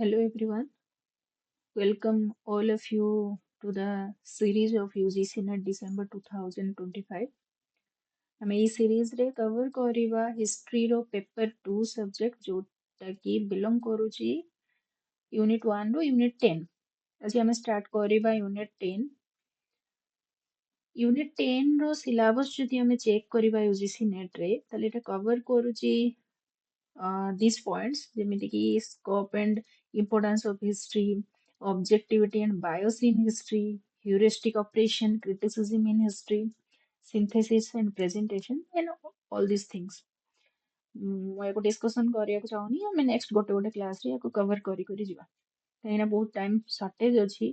Hello everyone, welcome all of you to the series of UGC NET December 2025. ଆମେ ଏଇ ସିରିଜରେ cover କରିବା ହିଷ୍ଟ୍ରିର paper 2 subject ଯୋଉଟା କି ବିଲଙ୍ଗ କରୁଛି ୟୁନିଟ୍ 1 ରୁ ୟୁନିଟ୍ 10। ଆଜି ଆମେ ଷ୍ଟାର୍ଟ କରିବା ୟୁନିଟ୍ 10। ୟୁନିଟ୍ 10 ର ସିଲାବସ ଯଦି ଆମେ ଚେକ୍ କରିବା UGC NET ରେ ତାହେଲେ ଏଟା କଭର କରୁଛି these points ଯେମିତିକି scope and importance of history, objectivity and bias in history, heuristic operation, criticism in history, synthesis and presentation and all these things। ମୁଁ ୟାକୁ ଡିସ୍କସନ୍ କରିବାକୁ ଚାହୁଁନି, ଆମେ ନେକ୍ସଟ ଗୋଟେ କ୍ଲାସରେ ୟାକୁ କଭର କରି ଯିବା କାହିଁକିନା ବହୁତ ଟାଇମ୍ ସର୍ଟେଜ ଅଛି।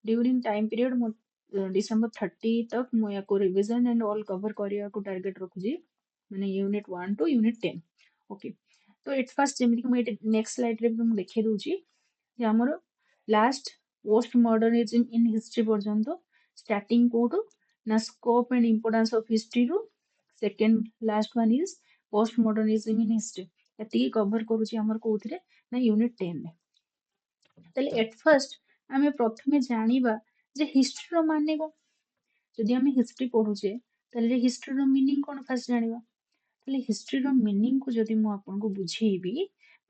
ड्यूरिंग टाइम पीरियड ମୁଁ December 30 तक ମୁଁ ୟାକୁ ରିଭିଜନ एंड ऑल कवर କରିବାକୁ ଟାର୍ଗେଟ ରଖୁଛି, ମାନେ ୟୁନିଟ୍ 1 ଟୁ ୟୁନିଟ୍ 10। ଓକେ, तो एट फास्ट ଯେମିତିକି ମୁଁ ଏଠି ନେକ୍ସଟ ସ୍ଲାଇଡରେ ବି ମୁଁ ଦେଖେଇ ଦଉଛି ଯେ ଆମର last post modernism in history ପର୍ଯ୍ୟନ୍ତ ଷ୍ଟାର୍ଟିଂ କୋଉଠୁ ନା ସ୍କୋପ ଆଣ୍ଡ ଇମ୍ପୋର୍ଟାନ୍ସ ଅଫ ହିଷ୍ଟ୍ରିରୁ second last one is post modernism in history. ଏତିକି କଭର କରୁଛି ଆମର କୋଉଥିରେ ନା ୟୁନିଟ୍ 10 ରେ। ତାହେଲେ ଏଟ୍ ଫାଷ୍ଟ ଆମେ ପ୍ରଥମେ ଜାଣିବା ଯେ ହିଷ୍ଟ୍ରିର ମାନେ କଣ। ଯଦି ଆମେ ହିଷ୍ଟ୍ରି ପଢୁଛେ ତାହେଲେ ହିଷ୍ଟ୍ରିର ମିନିଂ କଣ ଫାଷ୍ଟ ଜାଣିବା। ତାହେଲେ ହିଷ୍ଟ୍ରିର ମିନିଂକୁ ଯଦି ମୁଁ ଆପଣଙ୍କୁ ବୁଝେଇବି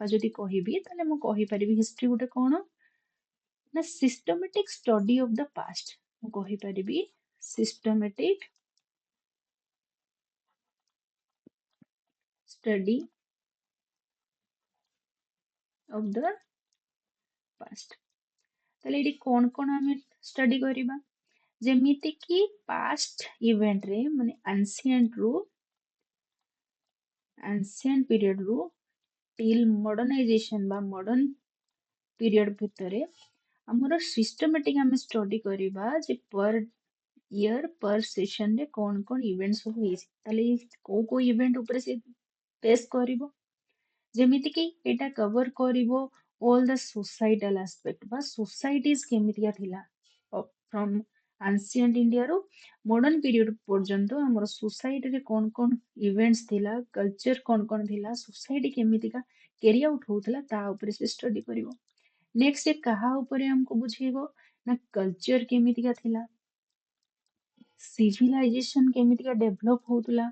ବା ଯଦି କହିବି ତାହେଲେ ମୁଁ କହିପାରିବି ହିଷ୍ଟ୍ରି ଗୋଟେ କଣ ନା systematic study of the past. ମୁଁ କହିପାରିବି systematic study of the past. ତାହେଲେ ଏଠି କଣ କଣ ଆମେ ଷ୍ଟଡି କରିବା, ଯେମିତି କି ପାଷ୍ଟ ଇଭେଣ୍ଟରେ ମାନେ ancient period ରୁ till modernization ବା modern period ଭିତରେ ଆମର ସିଷ୍ଟମେଟିକ ଆମେ ଷ୍ଟଡି କରିବା ଯେ per year per session ରେ କଣ କଣ ଇଭେଣ୍ଟ ସବୁ ହେଇଛି। ତାହେଲେ କୋଉ ଇଭେଣ୍ଟ ଉପରେ ସେ ବେସ୍ କରିବ, ଯେମିତି କି ଏଇଟା କଭର କରିବ ଅଲ୍ ଦ ସୋସାଇଟାଲ ଆସ୍ପେକ୍ଟ ବା ସୋସାଇଟିଜ କେମିତିକା ଥିଲା ଫ୍ରମ ଆନ୍ସିଏଣ୍ଟ ଇଣ୍ଡିଆରୁ ମଡର୍ନ ପିରିୟଡ ପର୍ଯ୍ୟନ୍ତ ଆମର ସୋସାଇଟିରେ କଣ କଣ ଇଭେଣ୍ଟସ ଥିଲା, କଲଚର କଣ ଥିଲା, ସୋସାଇଟି କେମିତିକା କ୍ୟାରି ଆଉଟ୍ ହଉଥିଲା ତା ଉପରେ ସେ ଷ୍ଟଡି କରିବ। ନେକ୍ସଟ ସେ କାହା ଉପରେ ଆମକୁ ବୁଝେଇବ ନା କଲଚର କେମିତିକା ଥିଲା, ସିଭିଲାଇଜେସନ କେମିତିକା ଡେଭଲପ ହଉଥିଲା,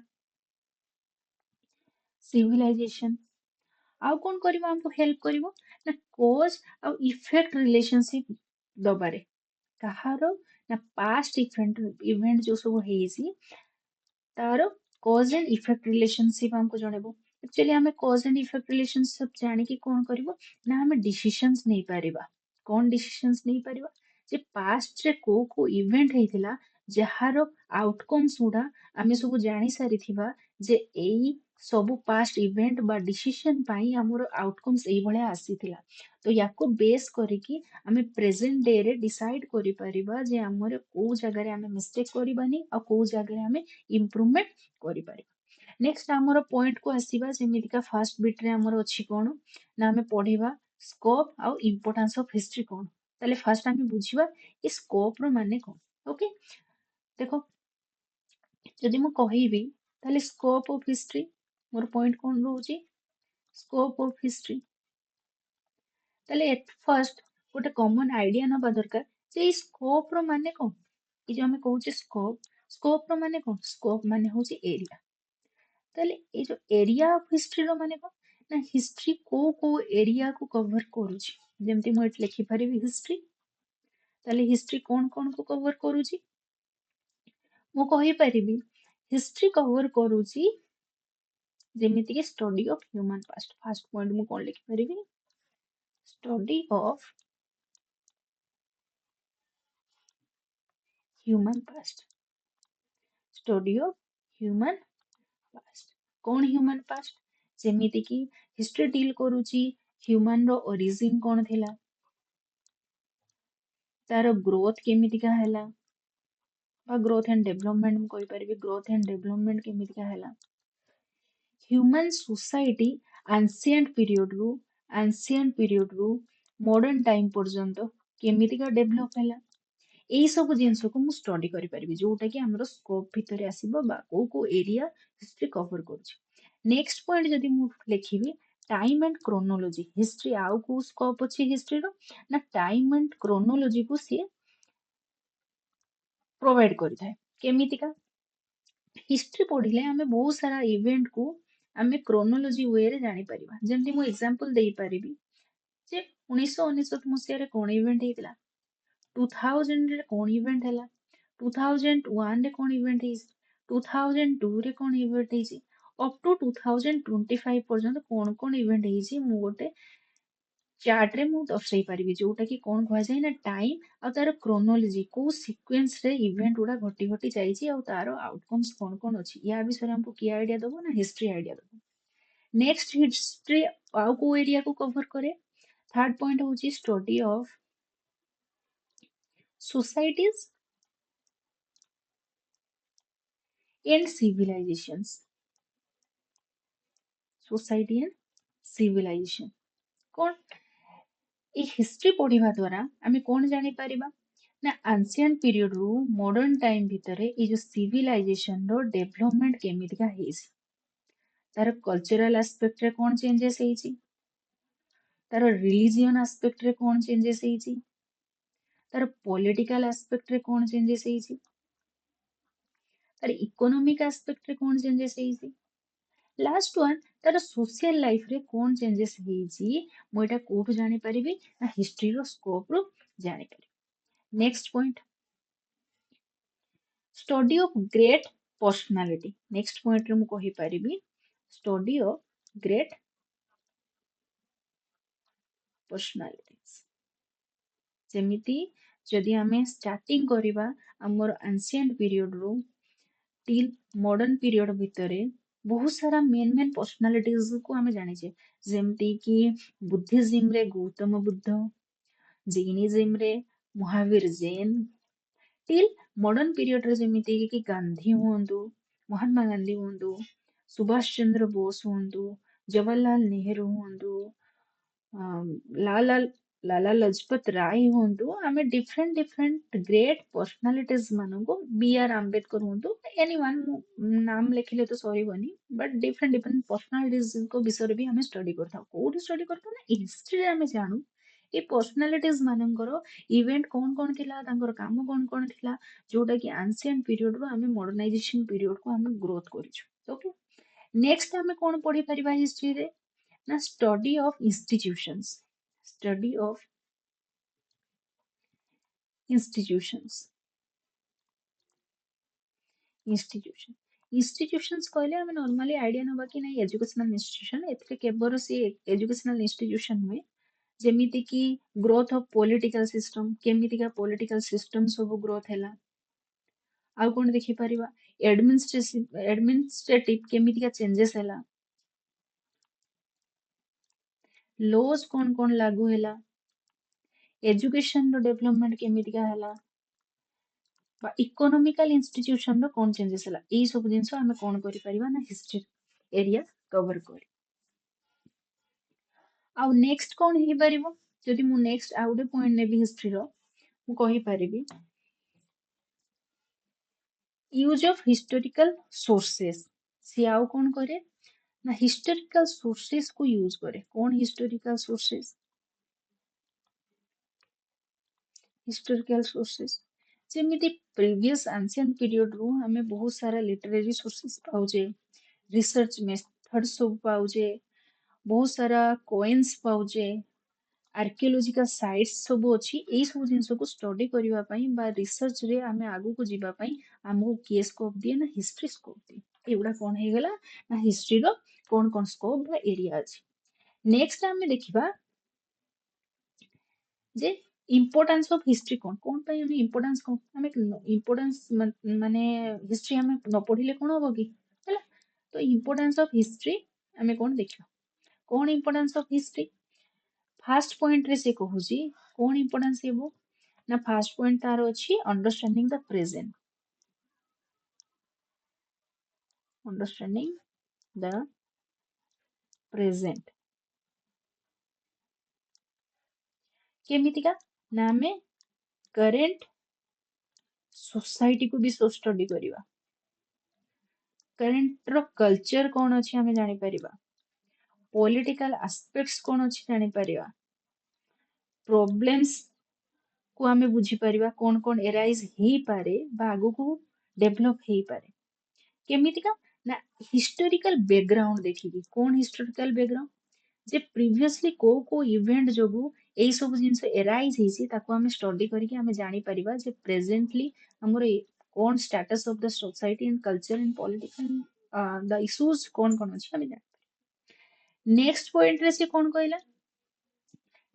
ସିଭିଲାଇଜେସନ ଆଉ କଣ କରିବ ଆମକୁ ହେଲ୍ପ କରିବ ନା କଜ ଆଉ ଇଫେକ୍ଟ ରିଲେସନସିପ ଦବାରେ। କାହାର ନା ପାଷ୍ଟ ଇଭେଣ୍ଟ ଯୋଉ ସବୁ ହେଇଛି ତାର କଜ ଆଣ୍ଡ ଇଫେକ୍ଟ ରିଲେସନସିପ ଆମକୁ ଜଣେଇବ। ଆକ୍ଚୁଆଲି ଆମେ କଜ ଆଣ୍ଡ ଇଫେକ୍ଟ ରିଲେସନସିପ ଜାଣିକି କଣ କରିବ ନା ଆମେ ଡିସିସନ୍ସ ନେଇପାରିବା। କଣ ଡିସିସନ୍ସ ନେଇପାରିବା ଯେ ପାଷ୍ଟରେ କୋଉ ଇଭେଣ୍ଟ ହେଇଥିଲା ଯାହାର ଆଉଟକମ୍ସ ଗୁଡା ଆମେ ସବୁ ଜାଣି ସାରିଥିବା ଯେ ଏଇ ସବୁ ପାଷ୍ଟ ଇଭେଣ୍ଟ ବା ଡିସିସନ ପାଇଁ ଆମର ଆଉଟକମ୍ସ ଏଇଭଳିଆ ଆସିଥିଲା। ତ ୟାକୁ ବେସ୍ କରିକି ଆମେ ପ୍ରେଜେଣ୍ଟ ଡେରେ ଡିସାଇଡ କରିପାରିବା ଯେ ଆମର କୋଉ ଜାଗାରେ ଆମେ ମିଷ୍ଟେକ୍ କରିବାନି ଆଉ କୋଉ ଜାଗାରେ ଆମେ ଇମ୍ପ୍ରୁଭମେଣ୍ଟ କରିପାରିବା। ନେକ୍ସଟ ଆମର ପଏଣ୍ଟକୁ ଆସିବା, ଯେମିତିକା ଫାର୍ଷ୍ଟ ବିଟ୍ରେ ଆମର ଅଛି କଣ ନା ଆମେ ପଢିବା ସ୍କୋପ ଆଉ ଇମ୍ପୋର୍ଟାନ୍ସ ଅଫ ହିଷ୍ଟ୍ରି କଣ। ତାହେଲେ ଫାର୍ଷ୍ଟ ଆମେ ବୁଝିବା ଏ ସ୍କୋପର ମାନେ କଣ। ଓକେ, ଦେଖ ଯଦି ମୁଁ କହିବି ତାହେଲେ ସ୍କୋପ ଅଫ ହିଷ୍ଟ୍ରି, ମୋର ପଏଣ୍ଟ କଣ ରହୁଛି ସ୍କୋପ ଅଫ ହିଷ୍ଟ୍ରି। ତାହେଲେ ଏଟ ଫାର୍ଷ୍ଟ ଗୋଟେ କମନ ଆଇଡିଆ ନବା ଦରକାର ଯେ ଏଇ ସ୍କୋପର ମାନେ କଣ। ଏଇ ଯୋଉ ଆମେ କହୁଛେ ସ୍କୋପର ମାନେ କଣ, ସ୍କୋପ ମାନେ ହଉଛି ଏରିଆ। ତାହେଲେ ଏଇ ଯୋଉ ଏରିଆ ଅଫ ହିଷ୍ଟ୍ରିର ମାନେ କଣ ନା ହିଷ୍ଟ୍ରି କୋଉ ଏରିଆକୁ କଭର କରୁଛି। ଯେମିତି ମୁଁ ଏଠି ଲେଖିପାରିବି ହିଷ୍ଟ୍ରି, ତାହେଲେ ହିଷ୍ଟ୍ରି କଣ କୁ କଭର କରୁଛି। ମୁଁ କହିପାରିବି ହିଷ୍ଟ୍ରି କଭର କରୁଛି ଯେମିତିକି study of human past. First point ମୁଁ କଣ ଲେଖିପାରିବି study of human past. Study of human past, କଣ ହ୍ୟୁମାନ ପାଷ୍ଟ, ଯେମିତିକି ହିଷ୍ଟ୍ରି ଡିଲ୍ କରୁଛି ହ୍ୟୁମାନର ଅରିଜିନ କଣ ଥିଲା, ତାର ଗ୍ରୋଥ କେମିତିକା ହେଲା ବା ଗ୍ରୋଥ ଆଣ୍ଡ ଡେଭଲପମେଣ୍ଟ ମୁଁ କହିପାରିବି ଗ୍ରୋଥ ଆଣ୍ଡ ଡେଭଲପମେଣ୍ଟ କେମିତିକା ହେଲା। ହ୍ୟୁମାନ ସୋସାଇଟି ଆନ୍ସିଏଣ୍ଟ ପିରିୟଡରୁ ମଡର୍ନ ଟାଇମ ପର୍ଯ୍ୟନ୍ତ କେମିତିକା ଡେଭଲପ ହେଲା, ଏଇ ସବୁ ଜିନିଷକୁ ମୁଁ ଷ୍ଟଡି କରିପାରିବି ଯୋଉଟା କି ଆମର ସ୍କୋପ ଭିତରେ ଆସିବ ବା କୋଉ ଏରିଆ ହିଷ୍ଟ୍ରି କଭର କରୁଛି। ନେକ୍ସଟ ପଏଣ୍ଟ ଯଦି ମୁଁ ଲେଖିବି टाइम एंड क्रोनोलोजी हिस्ट्री आउ को स्कोप अच्छी हिस्ट्री रो ना टाइम एंड क्रोनोलोजी को सी प्रोवाइड करि थाए केमितिका हिस्ट्री पढ़िले आमे बहुत सारा इवेंट को आमे क्रोनोलोजी वे रे जानि परिबा जेमति मु एग्जांपल देई परिबी जे 1999 मसिया रे कोन इवेंट हेतिला 2000 रे कोन इवेंट हैला 2001 रे कोन इवेंट हेछि 2002 रे कोन इवेंट हेछि अप टू 2025 पर्यंत कोन कोन इवेंट हेछि मु गोटे चार्ट रे मु दर्शाई परिबी जोटा कि कोन कहै जाय ना टाइम आ तार क्रोनोलॉजी को सीक्वेंस रे इवेंट उडा घटी घटी जाईछि आ तार आउटकम्स कोन कोन अछि या विषय हमको की आईडिया दबो ना हिस्ट्री आईडिया दबो नेक्स्ट हिस्ट्री आउ को एरिया को कवर करे थर्ड पॉइंट होची study of societies and civilisations society and civilisation कोन ए हिस्ट्री पढ़िबा द्वारा आमे कोन जानि परिबा ना एंशिएंट पीरियड रु मॉडर्न टाइम भितरे ए जो सिविलाइजेशन रो डेवलपमेंट केमितिका हेछि तार कल्चरल एस्पेक्ट रे कोन चेंजेस हेछि तार रिलीजियन एस्पेक्ट रे कोन चेंजेस हेछि तार पॉलिटिकल एस्पेक्ट रे कोन चेंजेस हेछि तार इकोनॉमिक एस्पेक्ट रे कोन चेंजेस हेछि लास्ट वन तार सोशल लाइफ रे कोन चेंजेस हेछि मु एटा कोठु जानि परिबी ना हिस्ट्री रो स्कोप रो जानि परिबी next point study of great personality next point रे मु कहि परिबी स्टडी ऑफ ग्रेट पर्सनालिटीज जेमिति जदि आमे स्टार्टिंग करिबा हमर एंशिएंट पीरियड रो टिल मॉडर्न पीरियड भितरे बहुत सारा मेन मेन पर्सनालिटीज को आमे जानिछे जेमति कि बुद्धिज्म रे गौतम बुद्ध जैनिज्म रे Mahavir Jain till modern period रे जेमिति कि गांधी हुंतु महात्मा गांधी हुंतु सुभाष चंद्र बोस हुंतु जवाहरलाल नेहरू हुंतु लाला लाला लजपत राय हुंतु आमे डिफरेंट डिफरेंट ग्रेट पर्सनालिटीज मानको बी आर आंबेडकर हुंतु एनीवन नाम लेखिले तो सॉरी बनी बट डिफरेंट डिफरेंट पर्सनालिटीज को विषय भी हमें स्टडी करता कोड स्टडी करता ना हिस्ट्री रे हमें जानू ए पर्सनालिटीज मानकर इवेंट कौन कौन थिला तांकर काम कौन कौन थिला जोटा कि एंशिएंट पीरियड रो हमें मॉडर्नाइजेशन पीरियड को हमें ग्रोथ करिछु ओके नेक्स्ट हमें कौन पढ़ी परिबा हिस्ट्री रे ना study of institutions institution institutions कहले हमें नॉर्मली आइडिया नबा कि नहीं एजुकेशनल इंस्टीट्यूशन एथिरे केवल से एजुकेशनल इंस्टीट्यूशन में जेमिति कि ग्रोथ ऑफ पॉलिटिकल सिस्टम केमिति का पॉलिटिकल सिस्टम सब ग्रोथ हैला आउ कोन देखि परिबा एडमिनिस्ट्रेटिव केमिति का चेंजेस हैला लॉज कोन कोन लागू हैला एजुकेशन रो डेवलपमेंट केमिति का हैला बा इकोनॉमिकल इंस्टीट्यूशन रो कोन चेंजेस हैला ए सब जिंस हमें कोन करि परिबा ना हिस्ट्री एरिया कवर करी आउ नेक्स्ट कोन हे परिबो जदि मु नेक्स्ट आउटे पॉइंट नेबी हिस्ट्री रो मु कहि परिबी यूज ऑफ हिस्टोरिकल सोर्सेस सी आउ कोन करे ना हिस्टोरिकल सोर्सेस को यूज करे कोन हिस्टोरिकल सोर्सेस जेमिति प्रीवियस एंशिएंट पीरियड रो हमें बहुत सारा लिटरेरी सोर्सेस पाउजे रिसर्च मेथड सब पाउजे बहुत सारा कोइन्स पाउजे आर्कियोलॉजिकल साइट्स सब अछि एई सब जिंस को स्टडी करिवा पई बा रिसर्च रे हमें आगु को जीवा पई हमको के स्कोप दिए ना हिस्ट्री स्कोप दिए एगुडा कोन हे गेला ना हिस्ट्री रो कोन कोन स्कोप बा एरिया अछि नेक्स्ट हमें देखिबा जे इम्पोर्टेंस ऑफ हिस्ट्री कोन कोन पई हमें इम्पोर्टेंस कोन हमें इम्पोर्टेंस माने हिस्ट्री हमें न पढ़िले कोन होबो की हैला तो इम्पोर्टेंस ऑफ हिस्ट्री हमें कोन देखिबा कोन importance of history first point रे से कहूची कोन इम्पोर्टेंस हेबो ना फास्ट पॉइंट तार अछि अंडरस्टैंडिंग द प्रेजेंट केमितिका ना हमें करेंट सोसाइटी को भी स्टडी करिवा करेंट रो कल्चर कोन अछि हमें जानि परिबा पॉलिटिकल एस्पेक्ट्स कौन अच्छी जानी परिवा प्रोब्लेम्स को आमे बुझी परिवा कौन कौन एराइज ही पारे बा आगु को डेवलप ही पारे केमितिका ना हिस्टोरिकल बैकग्राउंड देखिकी कौन हिस्टोरिकल बैकग्राउंड जे प्रीवियसली को इवेंट जोगु एई सब जिंस एराइज हेसी ताको आमे स्टडी करके आमे जानी परिबा जे प्रेजेंटली हमर कौन status of the society and culture and political the issues कौन कौन अछि आमे जानी नेक्स्ट पॉइंट रे से कौन कहला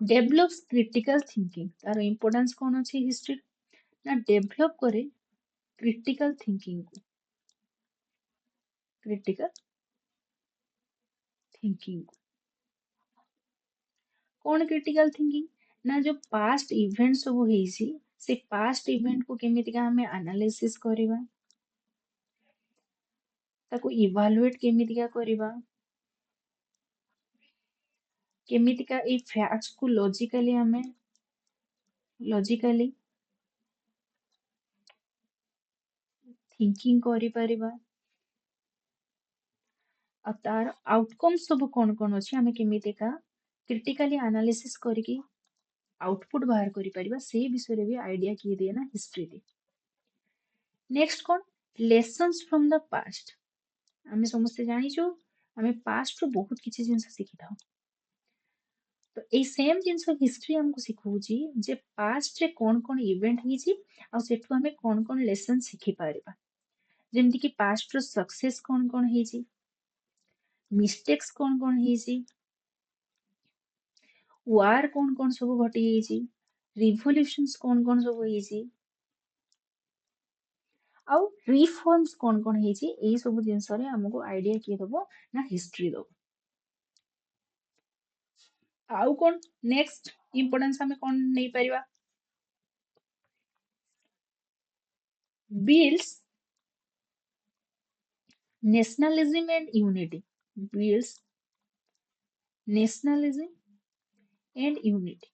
डेवलप्स क्रिटिकल थिंकिंग तार इंपोर्टेंस कौन अछि हिस्ट्री ना डेवलप करे क्रिटिकल थिंकिंग को क्रिटिकल थिंकिंग को कौन क्रिटिकल थिंकिंग ना जो पास्ट इवेंट सब होईसी से पास्ट इवेंट को केमितिका हमें एनालिसिस करबा ताको इवालुएट केमितिका करबा केमितिका ए फैक्ट्स को लॉजिकली थिंकिंग करि परिबा आ तार आउटकम सब कौन कौन अछि हमें केमितिका क्रिटिकली एनालिसिस करके आउटपुट बाहर करि परिबा से विषय रे भी आइडिया किए दिए ना हिस्ट्री दे नेक्स्ट कौन लेसन्स फ्रॉम द पास्ट आमे समस्ते जानिଛୁ आमे पास्ट रो बहुत किछि जिंस शिखि थाउ तो एई सेम जिंस हिस्ट्री हमको सिखौची जे पास्ट रे कोन कोन इवेंट हिची आ सेठु हमें कोन कोन लेसन शिखि पारिबा जेमति कि पास्ट रो सक्सेस कोन कोन हिची मिस्टेक्स कोन कोन हिची वार कोन कोन सब घटी हिची रिवोल्यूशंस कोन कोन सब हिची आउ रिफॉर्म्स कोन कोन हिची एई सब जिंस रे हमको आइडिया किए दबो ना हिस्ट्री दबो आउ कोन नेक्स्ट इंपोर्टेंस हमें कोन नहीं परिबा builds nationalism and unity builds nationalism and unity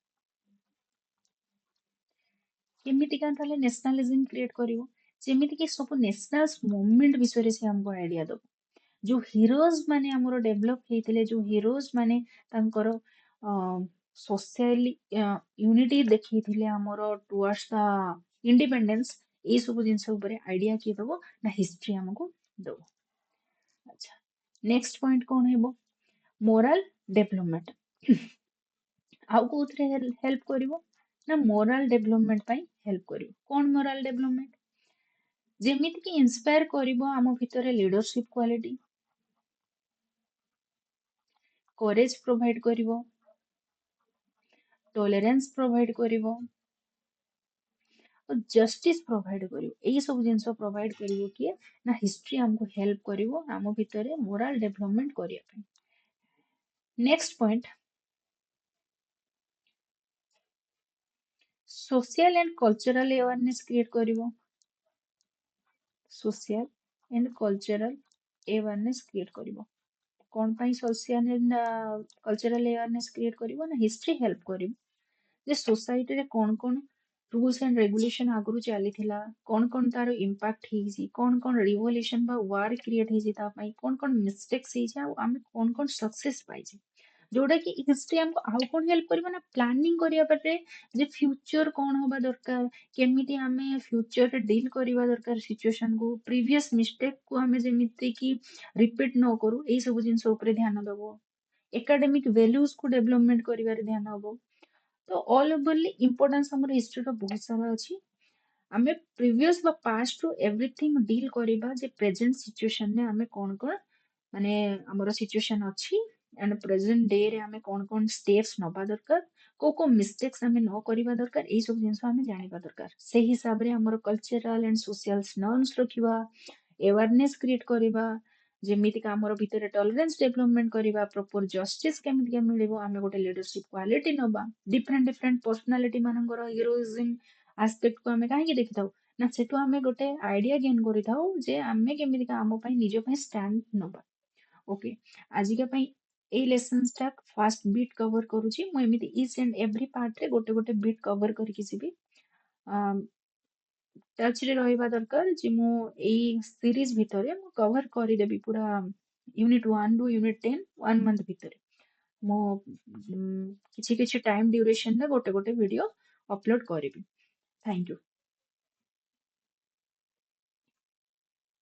केमिति का ताले नेशनलिज्म क्रिएट करिवो जेमिति कि सब नेशनल्स मूवमेंट विषय से हमको आइडिया दो जो हीरोज माने हमरो डेवलप हेतिले जो हीरोज माने तांकर सोशली यूनिटी देखिथिले हमरो टुवर्ड्स द इंडिपेंडेंस ए सब जिंस ऊपर आइडिया किए दबो ना हिस्ट्री हमको दो अच्छा नेक्स्ट पॉइंट कौन हेबो मोरल डेवलपमेंट आउ कोथरे हेल्प करिवो ना मोरल डेवलपमेंट ପାଇଁ हेल्प करिवो कोन मोरल डेवलपमेंट जेमिति कि इंस्पायर करिवो हम भितरे लीडरशिप क्वालिटी करेज प्रोवाइड करिवो टॉलरेंस प्रोवाइड करिवो और जस्टिस प्रोवाइड करिवो एई सब जिंस प्रोवाइड करिवो कि ना हिस्ट्री हमको हेल्प करिवो हम भितरे मोरल डेवलपमेंट करिया ପାଇଁ next point social and cultural awareness create करिवो social and cultural awareness create करिवो कौन पाई social and cultural awareness create करिवो ना हिस्ट्री हेल्प करिवो जे सोसाइटी रे कौन कौन रूल्स एंड रेगुलेशन आगुरु चली थिला कौन तार इम्पैक्ट हिजी कौन रिवोल्यूशन बा वार क्रिएट हिजी ता पाई कौन मिस्टेक्स हिजी आ आमे कौन सक्सेस पाइजे जोड़ा कि हिस्ट्री हमको आउ कौन हेल्प करिवो ना प्लानिंग करिया परे जे फ्यूचर कौन होबा दरकार केमिति हमें फ्यूचर रे डील करिवा दरकार सिचुएशन को प्रीवियस मिस्टेक को हमें जेमिति कि रिपीट न करू एई सब जिंस ऊपर ध्यान दबो एकेडमिक वैल्यूज को डेवलपमेंट करिवार ध्यान हबो तो ऑल ओवरली इंपोर्टेंस हमर हिस्ट्री रो बहुत सारा अछि आमे प्रीवियस बा पास्ट रो एवरीथिंग डील करिबा जे प्रेजेंट सिचुएशन ने आमे कोन कोन माने हमर सिचुएशन अछि एंड प्रेजेंट डे रे आमे कोन स्टेप्स नबा दरकार को मिस्टेक्स आमे न करिबा दरकार एई सब जिंस आमे जानिबा दरकार से हिसाब रे हमर कल्चरल एंड सोशल नॉर्म्स रखिबा अवेयरनेस क्रिएट करिबा जेमिति का हमर भितरे टॉलरेंस डेवलपमेंट करिबा प्रॉपर जस्टिस केमिति के मिलिबो आमे गोटे लीडरशिप क्वालिटी नबा डिफरेंट डिफरेंट पर्सनालिटी मानकर हीरोइज्म एस्पेक्ट को आमे काहे देखिथाउ ना सेटु आमे गोटे आइडिया गेन करिथाउ जे आमे केमिति का आमो पई निजो पई स्टैंड नबा ओके आजिका पई ए लेसन टा फास्ट बीट कवर करूची मु एमिति ईच एंड एवरी पार्ट रे गोटे गोटे बीट कवर करके जिबी टच रे रहिबा दरकार जे मु एई सीरीज भितरे मु कवर करिदेबी पूरा यूनिट 1 रु यूनिट 10 1 मंथ भितरे ମୁଁ କିଛି କିଛି ଟାଇମ୍ ଡ୍ୟୁରେସନରେ ଗୋଟେ ଗୋଟେ ଭିଡ଼ିଓ ଅପଲୋଡ଼ କରିବି। Thank you.